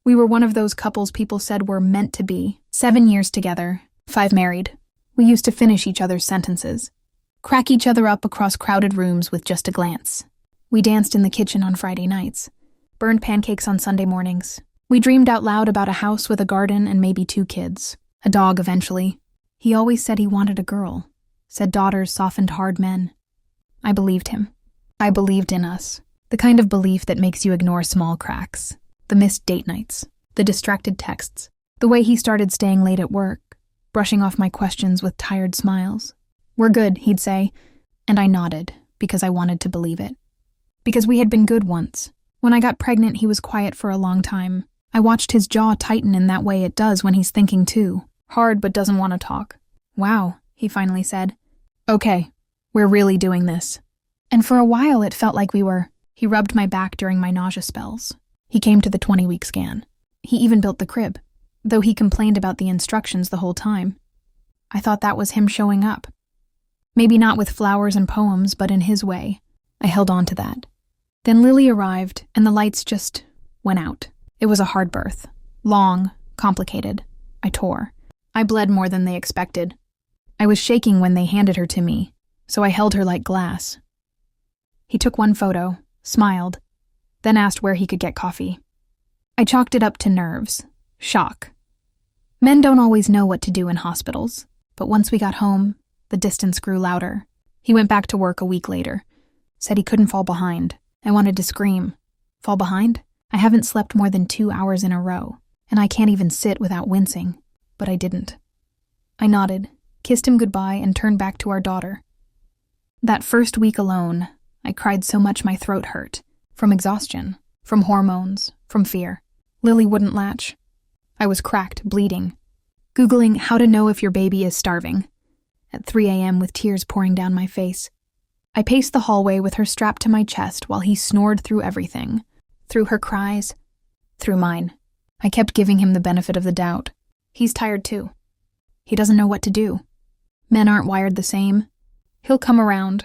We were one of those couples people said were meant to be. 7 years together, 5 married. We used to finish each other's sentences, crack each other up across crowded rooms with just a glance. We danced in the kitchen on Friday nights, burned pancakes on Sunday mornings. We dreamed out loud about a house with a garden and maybe 2 kids. A dog eventually. He always said he wanted a girl, said daughters softened hard men. I believed him. I believed in us. The kind of belief that makes you ignore small cracks. The missed date nights. The distracted texts. The way he started staying late at work, brushing off my questions with tired smiles. "We're good," he'd say, and I nodded because I wanted to believe it. Because we had been good once. When I got pregnant, he was quiet for a long time. I watched his jaw tighten in that way it does when he's thinking too. Hard but doesn't want to talk. "Wow," he finally said. "Okay, we're really doing this." And for a while it felt like we were. He rubbed my back during my nausea spells. He came to the 20-week scan. He even built the crib, though he complained about the instructions the whole time. I thought that was him showing up. Maybe not with flowers and poems, but in his way. I held on to that. Then Lily arrived, and the lights just went out. It was a hard birth. Long, complicated. I tore. I bled more than they expected. I was shaking when they handed her to me, so I held her like glass. He took one photo, smiled, then asked where he could get coffee. I chalked it up to nerves, shock. Men don't always know what to do in hospitals, but once we got home, the distance grew louder. He went back to work a week later, said he couldn't fall behind. I wanted to scream. Fall behind? I haven't slept more than 2 hours in a row, and I can't even sit without wincing, but I didn't. I nodded, kissed him goodbye, and turned back to our daughter. That first week alone, I cried so much my throat hurt, from exhaustion, from hormones, from fear. Lily wouldn't latch. I was cracked, bleeding, Googling how to know if your baby is starving, at 3 a.m. with tears pouring down my face. I paced the hallway with her strapped to my chest while he snored through everything, through her cries, through mine. I kept giving him the benefit of the doubt. He's tired too. He doesn't know what to do. Men aren't wired the same. He'll come around.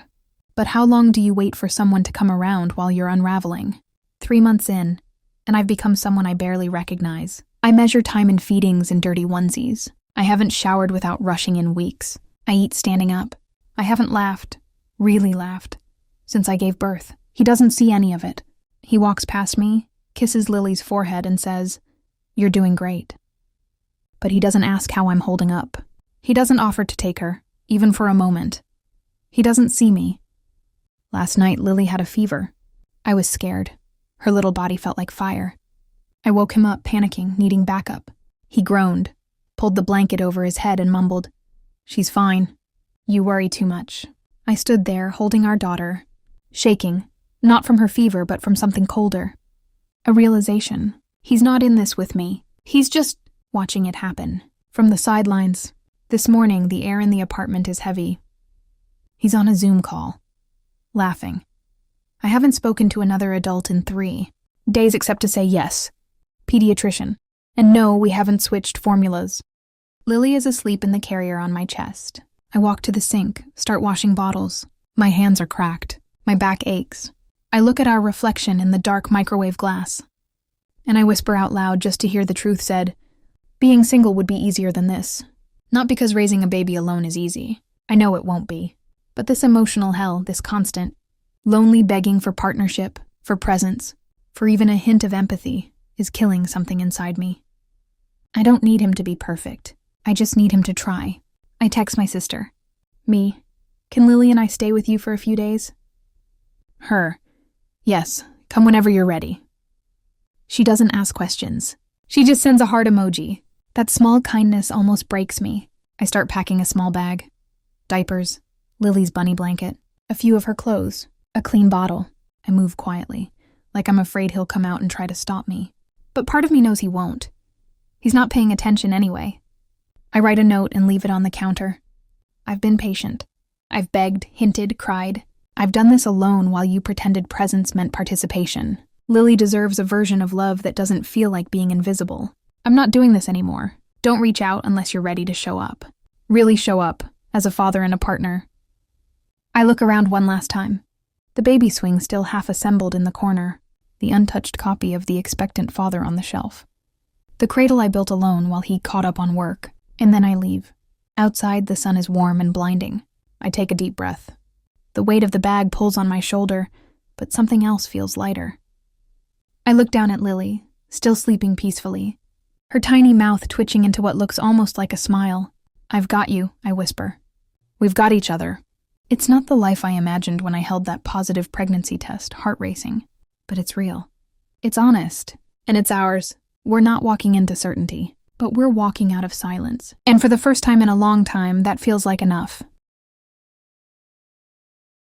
But how long do you wait for someone to come around while you're unraveling? 3 months in, and I've become someone I barely recognize. I measure time in feedings in dirty onesies. I haven't showered without rushing in weeks. I eat standing up. I haven't laughed, really laughed, since I gave birth. He doesn't see any of it. He walks past me, kisses Lily's forehead, and says, "You're doing great." But he doesn't ask how I'm holding up. He doesn't offer to take her, even for a moment. He doesn't see me. Last night, Lily had a fever. I was scared. Her little body felt like fire. I woke him up, panicking, needing backup. He groaned, pulled the blanket over his head, and mumbled, "She's fine. You worry too much." I stood there, holding our daughter, shaking, not from her fever, but from something colder. A realization. He's not in this with me. He's just watching it happen. From the sidelines. This morning, the air in the apartment is heavy. He's on a Zoom call, laughing. I haven't spoken to another adult in 3 days except to say yes, pediatrician, and no, we haven't switched formulas. Lily is asleep in the carrier on my chest. I walk to the sink, start washing bottles. My hands are cracked. My back aches. I look at our reflection in the dark microwave glass, and I whisper out loud just to hear the truth said. Being single would be easier than this. Not because raising a baby alone is easy. I know it won't be. But this emotional hell, this constant, lonely begging for partnership, for presence, for even a hint of empathy, is killing something inside me. I don't need him to be perfect. I just need him to try. I text my sister. Me. Can Lily and I stay with you for a few days? Her. Yes, come whenever you're ready. She doesn't ask questions. She just sends a heart emoji. That small kindness almost breaks me. I start packing a small bag. Diapers, Lily's bunny blanket, a few of her clothes, a clean bottle. I move quietly, like I'm afraid he'll come out and try to stop me. But part of me knows he won't. He's not paying attention anyway. I write a note and leave it on the counter. I've been patient. I've begged, hinted, cried. I've done this alone while you pretended presence meant participation. Lily deserves a version of love that doesn't feel like being invisible. I'm not doing this anymore. Don't reach out unless you're ready to show up. Really show up, as a father and a partner. I look around one last time. The baby swing still half assembled in the corner, the untouched copy of the expectant father on the shelf. The cradle I built alone while he caught up on work, and then I leave. Outside, the sun is warm and blinding. I take a deep breath. The weight of the bag pulls on my shoulder, but something else feels lighter. I look down at Lily, still sleeping peacefully, her tiny mouth twitching into what looks almost like a smile. "I've got you," I whisper. "We've got each other." It's not the life I imagined when I held that positive pregnancy test, heart racing, but it's real. It's honest, and it's ours. We're not walking into certainty, but we're walking out of silence. And for the first time in a long time, that feels like enough.